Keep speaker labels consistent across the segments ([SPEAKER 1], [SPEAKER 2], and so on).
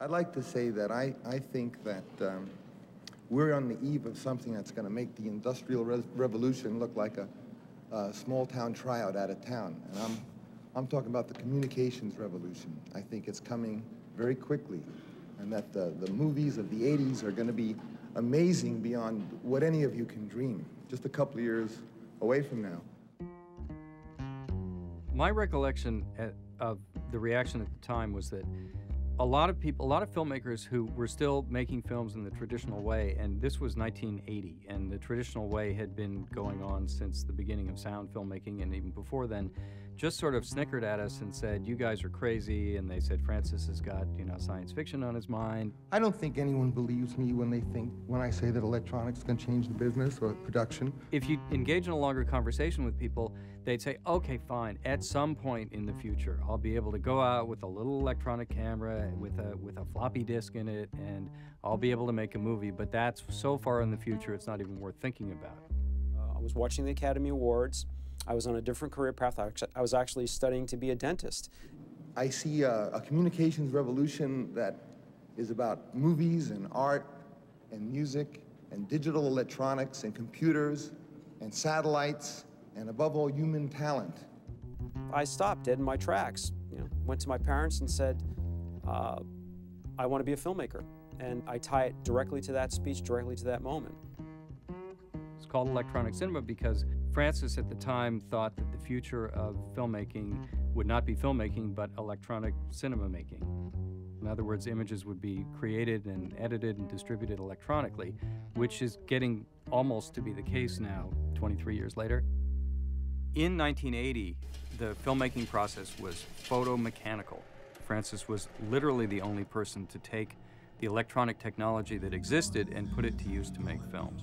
[SPEAKER 1] I'd like to say that I think that we're on the eve of something that's going to make the Industrial Revolution look like a small-town tryout out of town. And I'm talking about the communications revolution. I think it's coming very quickly, and that the movies of the 80s are going to be amazing beyond what any of you can dream, just a couple of years away from now.
[SPEAKER 2] My recollection of the reaction at the time was that a lot of filmmakers who were still making films in the traditional way, and this was 1980, and the traditional way had been going on since the beginning of sound filmmaking, and even before then, just sort of snickered at us and said, you guys are crazy, and they said Francis has got, science fiction on his mind.
[SPEAKER 1] I don't think anyone believes me when I say that electronics can change the business or production.
[SPEAKER 2] If you engage in a longer conversation with people, they'd say, okay, fine, at some point in the future, I'll be able to go out with a little electronic camera with a floppy disk in it, and I'll be able to make a movie, but that's so far in the future, it's not even worth thinking about.
[SPEAKER 3] I was watching the Academy Awards. I was on a different career path. I was actually studying to be a dentist.
[SPEAKER 1] I see a communications revolution that is about movies and art and music and digital electronics and computers and satellites and, above all, human talent.
[SPEAKER 3] I stopped dead in my tracks. Went to my parents and said, I want to be a filmmaker. And I tie it directly to that speech, directly to that moment.
[SPEAKER 2] It's called electronic cinema because Francis at the time thought that the future of filmmaking would not be filmmaking, but electronic cinema making. In other words, images would be created and edited and distributed electronically, which is getting almost to be the case now, 23 years later. In 1980, the filmmaking process was photomechanical. Francis was literally the only person to take the electronic technology that existed and put it to use to make films.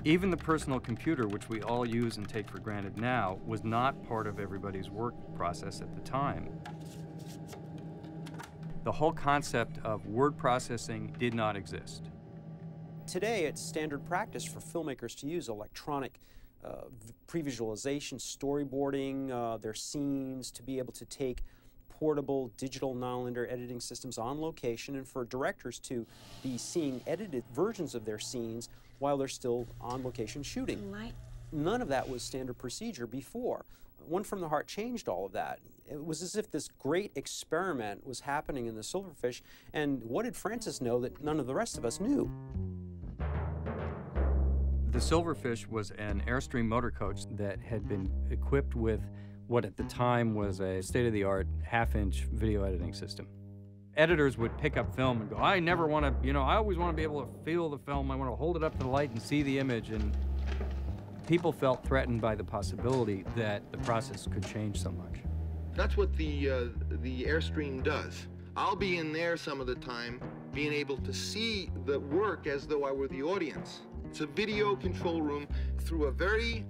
[SPEAKER 2] Even the personal computer, which we all use and take for granted now, was not part of everybody's work process at the time. The whole concept of word processing did not exist.
[SPEAKER 3] Today, it's standard practice for filmmakers to use electronic pre-visualization, storyboarding their scenes, to be able to take portable digital nonlinear editing systems on location, and for directors to be seeing edited versions of their scenes while they're still on location shooting. None of that was standard procedure before. One from the Heart changed all of that. It was as if this great experiment was happening in the Silverfish, and what did Francis know that none of the rest of us knew?
[SPEAKER 2] The Silverfish was an Airstream motor coach that had been equipped with what at the time was a state-of-the-art half-inch video editing system. Editors would pick up film and go, I never want to, I always want to be able to feel the film. I want to hold it up to the light and see the image. And people felt threatened by the possibility that the process could change so much.
[SPEAKER 1] That's what the Airstream does. I'll be in there some of the time, being able to see the work as though I were the audience. It's a video control room through a very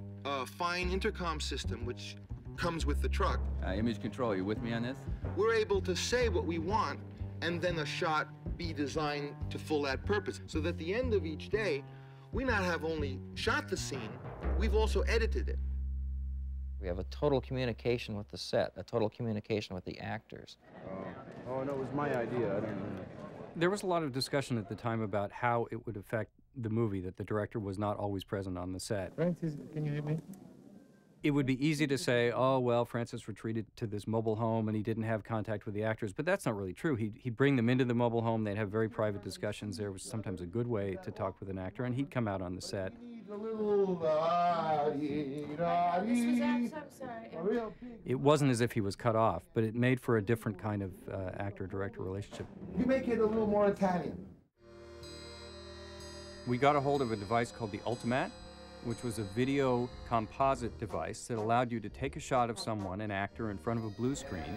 [SPEAKER 1] fine intercom system, which comes with the truck.
[SPEAKER 4] Image control, you with me on this?
[SPEAKER 1] We're able to say what we want, and then a shot be designed to full that purpose. So that at the end of each day, we not have only shot the scene, we've also edited it.
[SPEAKER 5] We have a total communication with the set, a total communication with the actors.
[SPEAKER 6] Oh no, it was my idea. I don't know.
[SPEAKER 2] There was a lot of discussion at the time about how it would affect the movie, that the director was not always present on the set.
[SPEAKER 1] Francis, can you hear me?
[SPEAKER 2] It would be easy to say, oh, well, Francis retreated to this mobile home and he didn't have contact with the actors, but that's not really true. He'd bring them into the mobile home, they'd have very private discussions. There was sometimes a good way to talk with an actor, and he'd come out on the set. It wasn't as if he was cut off, but it made for a different kind of actor-director relationship.
[SPEAKER 1] You make it a little more Italian.
[SPEAKER 2] We got a hold of a device called the Ultimat, which was a video composite device that allowed you to take a shot of someone, an actor, in front of a blue screen,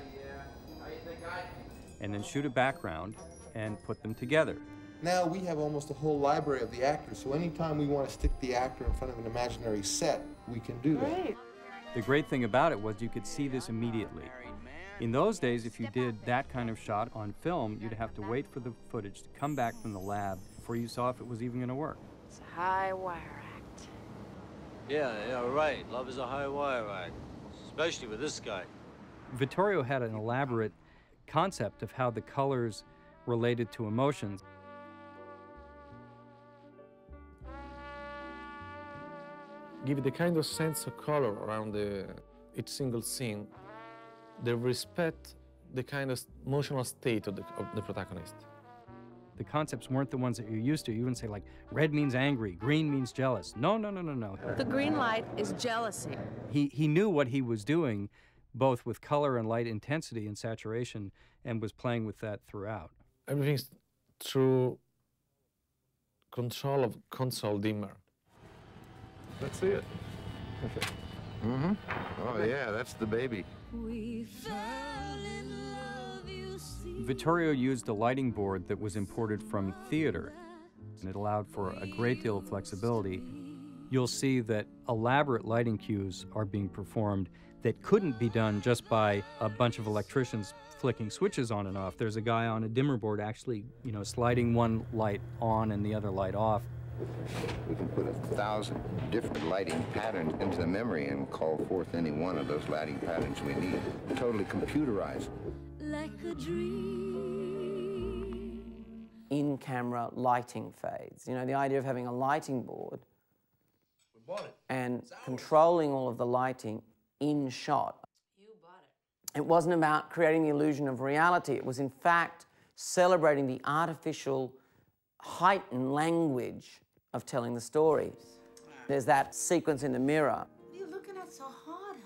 [SPEAKER 2] and then shoot a background and put them together.
[SPEAKER 1] Now we have almost a whole library of the actors, so anytime we want to stick the actor in front of an imaginary set, we can do that.
[SPEAKER 2] The great thing about it was you could see this immediately. In those days, if you did that kind of shot on film, you'd have to wait for the footage to come back from the lab before you saw if it was even going to work.
[SPEAKER 7] It's a high wire act.
[SPEAKER 8] Yeah, right. Love is a high wire act, especially with this guy.
[SPEAKER 2] Vittorio had an elaborate concept of how the colors related to emotions.
[SPEAKER 9] Give the kind of sense of color around each single scene that respect the kind of emotional state of the protagonist.
[SPEAKER 2] The concepts weren't the ones that you're used to. You wouldn't say like, red means angry, green means jealous. No, no, no, no, no.
[SPEAKER 10] The green light is jealousy.
[SPEAKER 2] He knew what he was doing, both with color and light intensity and saturation, and was playing with that throughout.
[SPEAKER 9] Everything's through control of console dimmer. Let's see it. Okay.
[SPEAKER 11] Mm-hmm. Oh, yeah, that's the baby.
[SPEAKER 2] Vittorio used a lighting board that was imported from theater, and it allowed for a great deal of flexibility. You'll see that elaborate lighting cues are being performed that couldn't be done just by a bunch of electricians flicking switches on and off. There's a guy on a dimmer board actually, sliding one light on and the other light off.
[SPEAKER 11] We can put 1,000 different lighting patterns into the memory and call forth any one of those lighting patterns we need. Totally computerized.
[SPEAKER 10] Like a dream.
[SPEAKER 12] In-camera lighting fades. The idea of having a lighting board and controlling all of the lighting in shot.
[SPEAKER 10] You bought it.
[SPEAKER 12] It wasn't about creating the illusion of reality. It was, in fact, celebrating the artificial heightened language of telling the story. There's that sequence in the mirror.
[SPEAKER 10] What are you looking at so hard, honey?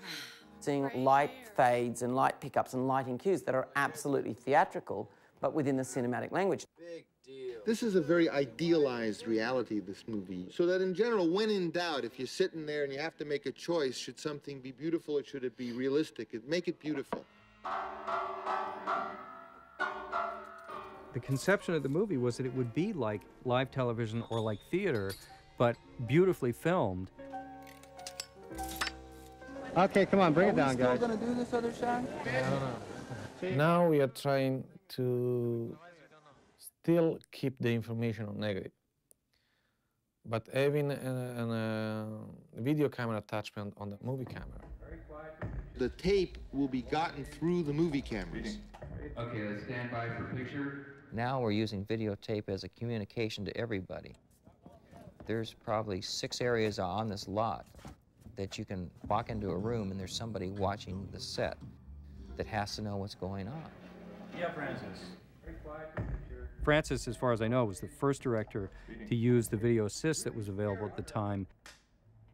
[SPEAKER 12] Seeing light fades and light pickups and lighting cues that are absolutely theatrical, but within the cinematic language.
[SPEAKER 8] Big deal.
[SPEAKER 1] This is a very idealized reality, this movie, so that in general, when in doubt, if you're sitting there and you have to make a choice, should something be beautiful or should it be realistic? Make it beautiful.
[SPEAKER 2] The conception of the movie was that it would be like live television or like theater, but beautifully filmed.
[SPEAKER 6] Okay, come on, bring it down, guys.
[SPEAKER 4] Are we still going to do this other shot?
[SPEAKER 9] I don't know. Now we are trying to still keep the information on negative, but having a video camera attachment on the movie camera.
[SPEAKER 1] The tape will be gotten through the movie cameras.
[SPEAKER 4] Okay, let's stand by for picture.
[SPEAKER 5] Now we're using videotape as a communication to everybody. There's probably 6 areas on this lot that you can walk into a room and there's somebody watching the set that has to know what's going on.
[SPEAKER 2] Yeah, Francis. Francis, as far as I know, was the first director to use the video assist that was available at the time,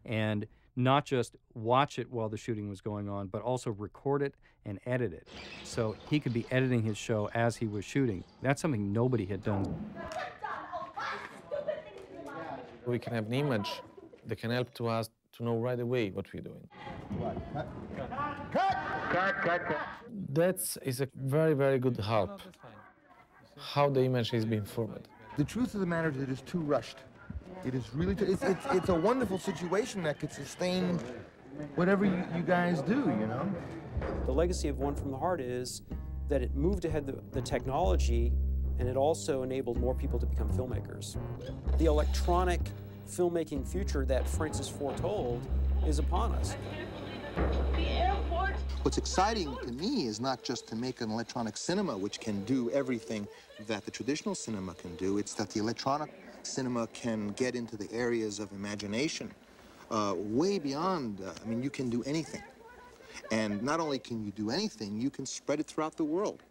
[SPEAKER 2] and not just watch it while the shooting was going on, but also record it and edit it. So he could be editing his show as he was shooting. That's something nobody had done.
[SPEAKER 9] We can have an image that can help to us to know right away what we're doing.
[SPEAKER 11] Cut.
[SPEAKER 9] That is a very, very good help, how the image is being formed.
[SPEAKER 1] The truth of the matter is it is too rushed. It is really, it's a wonderful situation that could sustain whatever you guys do,
[SPEAKER 3] The legacy of One from the Heart is that it moved ahead the technology, and it also enabled more people to become filmmakers. The electronic filmmaking future that Francis foretold is upon us.
[SPEAKER 1] What's exciting to me is not just to make an electronic cinema which can do everything that the traditional cinema can do, it's that the electronic cinema can get into the areas of imagination way beyond, you can do anything. And not only can you do anything, you can spread it throughout the world.